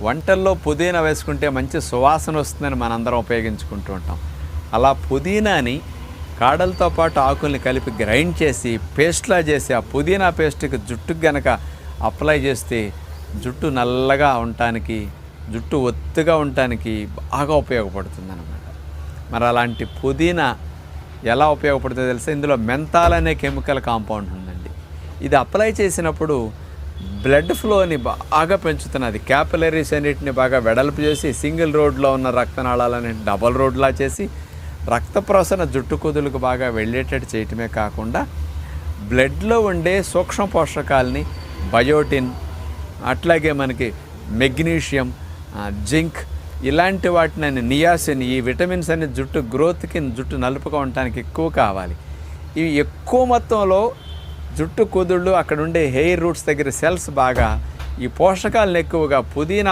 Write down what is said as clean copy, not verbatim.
వంటల్లో పుదీనా వేసుకుంటే మంచి సువాసన వస్తుందని మనందరం ఉపయోగించుకుంటూ ఉంటాం. అలా పుదీనాని కాడలతో పాటు ఆకుల్ని కలిపి గ్రైండ్ చేసి పేస్ట్లా చేసి ఆ పుదీనా పేస్ట్కి జుట్టుకు గనక అప్లై చేస్తే జుట్టు నల్లగా ఉండటానికి, జుట్టు ఒత్తుగా ఉండటానికి బాగా ఉపయోగపడుతుంది అన్నమాట. మరి అలాంటి పుదీనా ఎలా ఉపయోగపడుతుందో తెలుసా? ఇందులో మెంతాల్ అనే కెమికల్ కాంపౌండ్ ఉందండి. ఇది అప్లై చేసినప్పుడు బ్లడ్ ఫ్లోని బాగా పెంచుతున్నది. క్యాపిలరీస్ అన్నిటిని బాగా వెడల్పు చేసి సింగిల్ రోడ్లో ఉన్న రక్తనాళాలని డబల్ రోడ్లా చేసి రక్త ప్రసరణ జుట్టు కుదులకు బాగా వెళ్ళేటట్టు చేయటమే కాకుండా బ్లడ్లో ఉండే సూక్ష్మ పోషకాలని బయోటిన్, అట్లాగే మనకి మెగ్నీషియం, జింక్ ఇలాంటి వాటిని, నియాసిన్, ఈ విటమిన్స్ అన్ని జుట్టు గ్రోత్కి, జుట్టు నలుపుగా ఉండటానికి ఎక్కువ కావాలి. ఇవి ఎక్కువ మొత్తంలో జుట్టు కుదుళ్ళు, అక్కడ ఉండే హెయిర్ రూట్స్ దగ్గర సెల్స్ బాగా ఈ పోషకాలను ఎక్కువగా పుదీనా